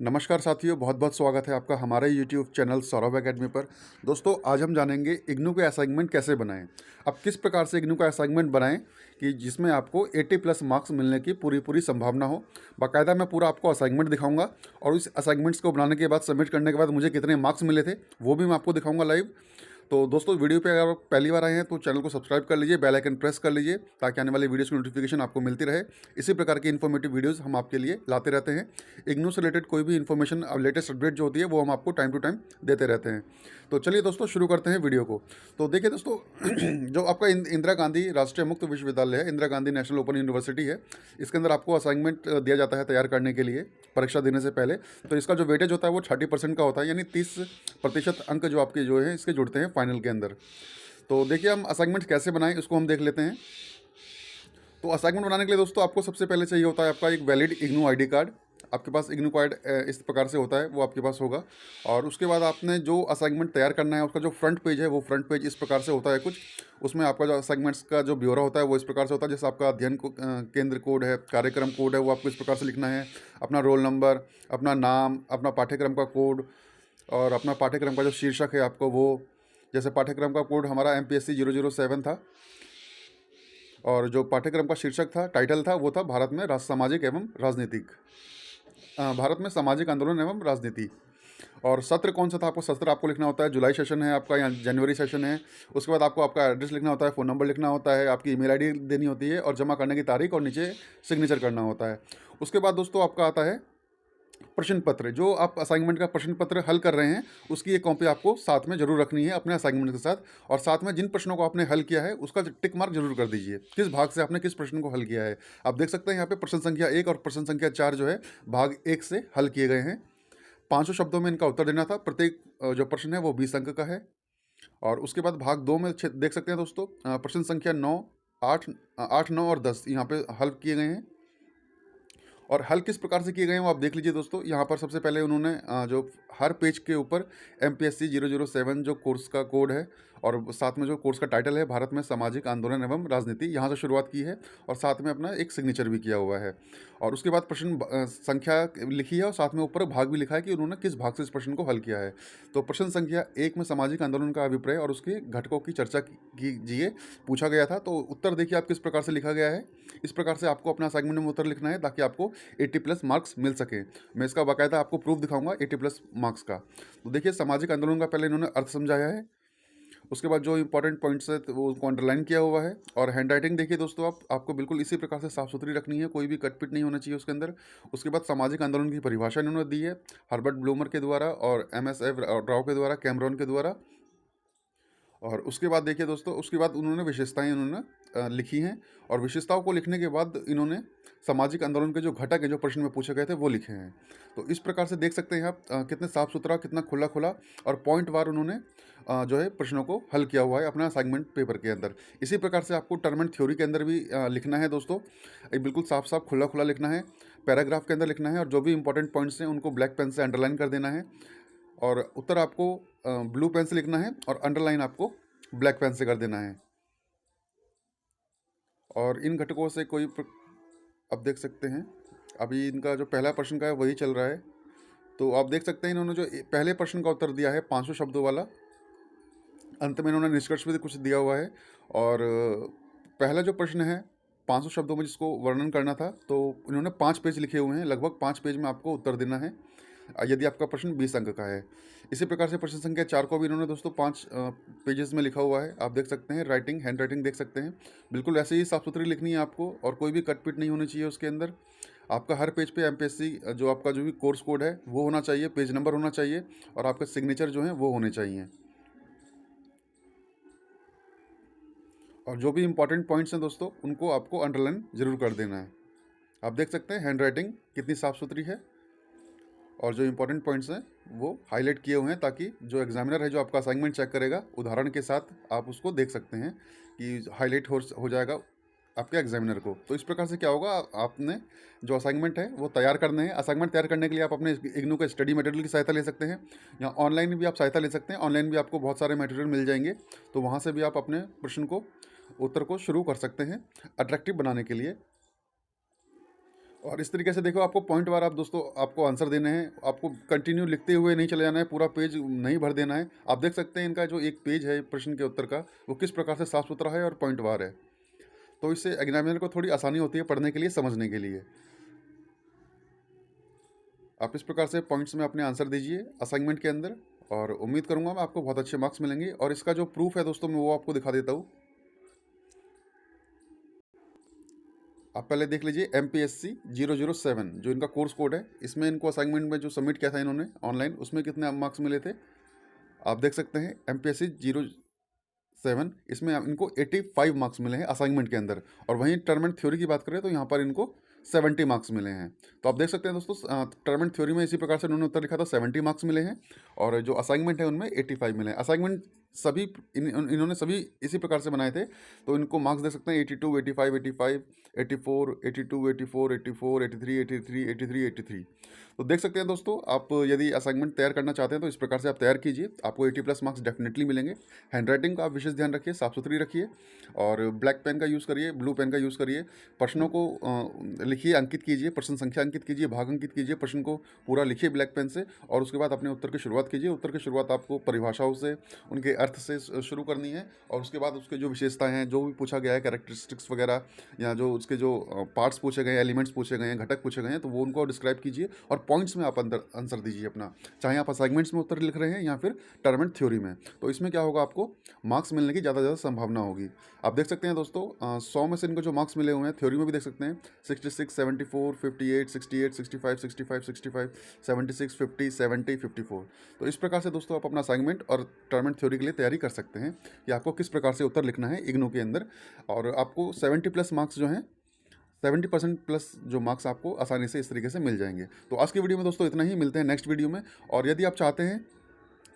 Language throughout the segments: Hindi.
नमस्कार साथियों, बहुत बहुत स्वागत है आपका हमारे यूट्यूब चैनल सौरभ एकेडमी पर। दोस्तों, आज हम जानेंगे इग्नू के असाइनमेंट कैसे बनाएं। अब किस प्रकार से इग्नू का असाइनमेंट बनाएं कि जिसमें आपको 80 प्लस मार्क्स मिलने की पूरी पूरी संभावना हो। बाकायदा मैं पूरा आपको असाइनमेंट दिखाऊंगा और इस असाइनमेंट्स को बनाने के बाद, सबमिट करने के बाद मुझे कितने मार्क्स मिले थे वो भी मैं आपको दिखाऊंगा लाइव। तो दोस्तों, वीडियो पे अगर आप पहली बार आए हैं तो चैनल को सब्सक्राइब कर लीजिए, बेल आइकन प्रेस कर लीजिए ताकि आने वाली वीडियोस की नोटिफिकेशन आपको मिलती रहे। इसी प्रकार की इन्फॉर्मेटिव वीडियोस हम आपके लिए लाते रहते हैं। इग्नू से रिलेटेड कोई भी इन्फॉर्मेशन, लेटेस्ट अपडेट जो होती है वो हम आपको टाइम टू टाइम देते रहते हैं। तो चलिए दोस्तों, शुरू करते हैं वीडियो को। तो देखिए दोस्तों, जो आपका इंदिरा गांधी राष्ट्रीय मुक्त विश्वविद्यालय है, Indira Gandhi national open university है, इसके अंदर आपको असाइनमेंट दिया जाता है तैयार करने के लिए परीक्षा देने से पहले। तो इसका जो वेटेज होता है वो 30% का होता है, यानी 30% अंक जो आपके जो है इसके जुड़ते हैं फाइनल के अंदर। तो देखिए, हम असाइनमेंट कैसे बनाएं इसको हम देख लेते हैं। तो असाइनमेंट बनाने के लिए दोस्तों आपको सबसे पहले चाहिए होता है आपका एक वैलिड इग्नू आईडी कार्ड। आपके पास इग्नू कार्ड इस प्रकार से होता है, वो आपके पास होगा। और उसके बाद आपने जो असाइनमेंट तैयार करना है उसका जो फ्रंट पेज है, वो फ्रंट पेज इस प्रकार से होता है कुछ। उसमें आपका जो असाइनमेंट्स का जो ब्यौरा होता है वो इस प्रकार से होता है। जैसे आपका अध्ययन केंद्र कोड है, कार्यक्रम कोड है, वो आपको इस प्रकार से लिखना है। अपना रोल नंबर, अपना नाम, अपना पाठ्यक्रम का कोड और अपना पाठ्यक्रम का जो शीर्षक है आपको वो। जैसे पाठ्यक्रम का कोड हमारा MPSC 007 था और जो पाठ्यक्रम का शीर्षक था, टाइटल था, वो था भारत में सामाजिक एवं राजनीतिक, भारत में सामाजिक आंदोलन एवं राजनीति। और सत्र कौन सा था, आपको सत्र आपको लिखना होता है। जुलाई सेशन है आपका या जनवरी सेशन है। उसके बाद आपको आपका एड्रेस लिखना होता है, फ़ोन नंबर लिखना होता है, आपकी ईमेल आईडी देनी होती है और जमा करने की तारीख और नीचे सिग्नेचर करना होता है। उसके बाद दोस्तों आपका आता है प्रश्न पत्र। जो आप असाइनमेंट का प्रश्न पत्र हल कर रहे हैं उसकी एक कॉपी आपको साथ में जरूर रखनी है अपने असाइनमेंट के साथ। और साथ में जिन प्रश्नों को आपने हल किया है उसका टिक मार्क जरूर कर दीजिए, किस भाग से आपने किस प्रश्न को हल किया है। आप देख सकते हैं यहाँ पे प्रश्न संख्या 1 और प्रश्न संख्या 4 जो है भाग 1 से हल किए गए हैं। 500 शब्दों में इनका उत्तर देना था। प्रत्येक जो प्रश्न है वो 20 अंक का है। और उसके बाद भाग 2 में देख सकते हैं दोस्तों, प्रश्न संख्या 9, 8, 9 और 10 यहाँ पे हल किए गए हैं। और हल किस प्रकार से किए गए हैं वो आप देख लीजिए दोस्तों। यहाँ पर सबसे पहले उन्होंने जो हर पेज के ऊपर MPSC 007 जो कोर्स का कोड है और साथ में जो कोर्स का टाइटल है, भारत में सामाजिक आंदोलन एवं राजनीति, यहाँ से शुरुआत की है और साथ में अपना एक सिग्नेचर भी किया हुआ है। और उसके बाद प्रश्न संख्या लिखी है और साथ में ऊपर भाग भी लिखा है कि उन्होंने किस भाग से इस प्रश्न को हल किया है। तो प्रश्न संख्या 1 में सामाजिक आंदोलन का अभिप्राय और उसके घटकों की चर्चा कीजिए पूछा गया था। तो उत्तर देखिए आप किस प्रकार से लिखा गया है। इस प्रकार से आपको अपना असाइनमेंट में उत्तर लिखना है ताकि आपको 80 प्लस मार्क्स मिल सके। मैं इसका बाकायदा आपको प्रूफ दिखाऊंगा 80 प्लस मार्क्स का। तो देखिए, सामाजिक आंदोलन का पहले इन्होंने अर्थ समझाया है। उसके बाद जो इंपॉर्टेंट पॉइंट्स है तो वो उनको अंडरलाइन किया हुआ है। और हैंड राइटिंग देखिए दोस्तों, आपको बिल्कुल इसी प्रकार से साफ सुथरी रखनी है, कोई भी कटपिट नहीं होना चाहिए उसके अंदर। उसके बाद सामाजिक आंदोलन की परिभाषा इन्होंने दी है हर्बर्ट ब्लूमर के द्वारा और MSF राव के द्वारा, कैमरॉन के द्वारा। और उसके बाद देखिए दोस्तों, उसके बाद उन्होंने विशेषताएं उन्होंने लिखी हैं। और विशेषताओं को लिखने के बाद इन्होंने सामाजिक आंदोलन के जो घटक हैं जो प्रश्न में पूछे गए थे वो लिखे हैं। तो इस प्रकार से देख सकते हैं आप कितने साफ सुथरा, कितना खुला खुला और पॉइंट वार उन्होंने जो है प्रश्नों को हल किया हुआ है अपना असाइनमेंट पेपर के अंदर। इसी प्रकार से आपको टर्म एंड थ्योरी के अंदर भी लिखना है दोस्तों। एक बिल्कुल साफ साफ खुला खुला लिखना है, पैराग्राफ के अंदर लिखना है और जो भी इंपॉर्टेंट पॉइंट्स हैं उनको ब्लैक पेन से अंडरलाइन कर देना है। और उत्तर आपको ब्लू पेन से लिखना है और अंडरलाइन आपको ब्लैक पेन से कर देना है। और इन घटकों से अब देख सकते हैं, अभी इनका जो पहला प्रश्न का है वही चल रहा है। तो आप देख सकते हैं इन्होंने जो पहले प्रश्न का उत्तर दिया है 500 शब्दों वाला, अंत में इन्होंने निष्कर्ष भी कुछ दिया हुआ है। और पहला जो प्रश्न है 500 शब्दों में जिसको वर्णन करना था, तो इन्होंने 5 पेज लिखे हुए हैं, लगभग 5 पेज में आपको उत्तर देना है यदि आपका प्रश्न 20 अंक का है। इसी प्रकार से प्रश्न संख्या 4 को भी इन्होंने दोस्तों 5 पेजेस में लिखा हुआ है। आप देख सकते हैं राइटिंग, हैंड राइटिंग देख सकते हैं, बिल्कुल ऐसे ही साफ सुथरी लिखनी है आपको और कोई भी कटपिट नहीं होनी चाहिए उसके अंदर। आपका हर पेज पे MPSC जो आपका जो भी कोर्स कोड है वो होना चाहिए, पेज नंबर होना चाहिए और आपके सिग्नेचर जो हैं वो होने चाहिए। और जो भी इंपॉर्टेंट पॉइंट्स हैं दोस्तों उनको आपको अंडरलाइन जरूर कर देना है। आप देख सकते हैं हैंड राइटिंग कितनी साफ़ सुथरी है और जो इंपॉर्टेंट पॉइंट्स हैं वो हाईलाइट किए हुए हैं ताकि जो एग्जामिनर है जो आपका असाइनमेंट चेक करेगा उदाहरण के साथ आप उसको देख सकते हैं कि हाईलाइट हो जाएगा आपके एग्जामिनर को। तो इस प्रकार से क्या होगा, आपने जो असाइनमेंट है वो तैयार करने हैं। असाइनमेंट तैयार करने के लिए आप अपने इग्नू के स्टडी मटेरियल की सहायता ले सकते हैं या ऑनलाइन भी आप सहायता ले सकते हैं। ऑनलाइन भी आपको बहुत सारे मटेरियल मिल जाएंगे, तो वहाँ से भी आप अपने उत्तर को शुरू कर सकते हैं अट्रैक्टिव बनाने के लिए। और इस तरीके से देखो, आपको पॉइंट वार आप दोस्तों आपको आंसर देने हैं, आपको कंटिन्यू लिखते हुए नहीं चले जाना है, पूरा पेज नहीं भर देना है। आप देख सकते हैं इनका जो एक पेज है प्रश्न के उत्तर का, वो किस प्रकार से साफ सुथरा है और पॉइंट वार है। तो इससे एग्जामिनर को थोड़ी आसानी होती है पढ़ने के लिए, समझने के लिए। आप इस प्रकार से पॉइंट्स में अपने आंसर दीजिए असाइनमेंट के अंदर, और उम्मीद करूँगा मैं आपको बहुत अच्छे मार्क्स मिलेंगे। और इसका जो प्रूफ है दोस्तों, मैं वो आपको दिखा देता हूँ। आप पहले देख लीजिए MPSC 007 जो इनका कोर्स कोड है, इसमें इनको असाइनमेंट में जो सबमिट किया था इन्होंने ऑनलाइन, उसमें कितने मार्क्स मिले थे आप देख सकते हैं। MPSC 07 इसमें इनको 85 मार्क्स मिले हैं असाइनमेंट के अंदर। और वहीं टर्म एंड थ्योरी की बात करें तो यहाँ पर इनको 70 मार्क्स मिले हैं। तो आप देख सकते हैं दोस्तों, टर्म एंड थ्योरी में इसी प्रकार से उन्होंने उत्तर लिखा था, 70 मार्क्स मिले हैं, और जो असाइनमेंट है उनमें 85 मिले हैं। असाइनमेंट सभी इन्होंने सभी इसी प्रकार से बनाए थे, तो इनको मार्क्स देख सकते हैं 82, 85, 85, 84, 82, 84, 84, 83, 83, 83, 83। तो देख सकते हैं दोस्तों, आप यदि असाइनमेंट तैयार करना चाहते हैं तो इस प्रकार से आप तैयार कीजिए, आपको 80+ मार्क्स डेफिनेटली मिलेंगे। हैंडराइटिंग का आप विशेष ध्यान रखिए, साफ सुथरी रखिए, और ब्लैक पेन का यूज़ करिए, ब्लू पेन का यूज़ करिए। प्रश्नों को लिखिए, अंकित कीजिए, प्रश्न संख्या अंकित कीजिए, भाग अंकित कीजिए, प्रश्न को पूरा लिखिए ब्लैक पेन से, और उसके बाद अपने उत्तर की शुरुआत कीजिए। उत्तर की शुरुआत आपको परिभाषाओं से, उनके अर्थ से शुरू करनी है, और उसके बाद उसके जो विशेषताएं हैं, जो भी पूछा गया है, कैरेक्टरिस्टिक्स वगैरह, या जो उसके जो पार्ट्स पूछे गए हैं, एलिमेंट्स पूछे गए हैं, घटक पूछे गए हैं, तो वो उनको डिस्क्राइब कीजिए, और पॉइंट्स में आप अंदर आंसर दीजिए अपना, चाहे आप असाइनमेंट्स में उत्तर लिख रहे हैं या फिर टर्म एंड थ्योरी में। तो इसमें क्या होगा, आपको मार्क्स मिलने की ज़्यादा संभावना होगी। आप देख सकते हैं दोस्तों, 100 में से इनको जो मार्क्स मिले हुए हैं, थ्योरी में भी देख सकते हैं 66, 74, 58, 68, 65, 65, 65, 76, 50, 70, 54। तो इस प्रकार से दोस्तों आप अपना असाइनमेंट और टर्म एंड थ्योरी के लिए तैयारी कर सकते हैं कि आपको किस प्रकार से उत्तर लिखना है इग्नू के अंदर। और आपको 70+ मार्क्स जो हैं, 70% प्लस जो मार्क्स आपको आसानी से इस तरीके से मिल जाएंगे। तो आज की वीडियो में दोस्तों इतना ही, मिलते हैं नेक्स्ट वीडियो में। और यदि आप चाहते हैं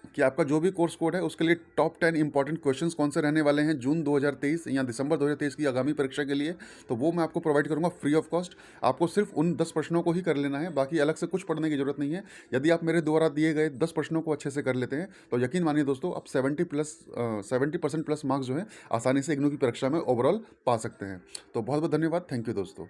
कि आपका जो भी कोर्स कोड है उसके लिए टॉप 10 इंपॉर्टेंट क्वेश्चंस कौन से रहने वाले हैं जून 2023 या दिसंबर 2023 की आगामी परीक्षा के लिए, तो वो मैं आपको प्रोवाइड करूंगा फ्री ऑफ कॉस्ट। आपको सिर्फ उन 10 प्रश्नों को ही कर लेना है, बाकी अलग से कुछ पढ़ने की जरूरत नहीं है। यदि आप मेरे द्वारा दिए गए 10 प्रश्नों को अच्छे से कर लेते हैं तो यकीन मानिए दोस्तों, आप 70% प्लस मार्क्स जो है आसानी से इग्नू की परीक्षा में ओवरऑल पा सकते हैं। तो बहुत बहुत धन्यवाद, थैंक यू दोस्तों।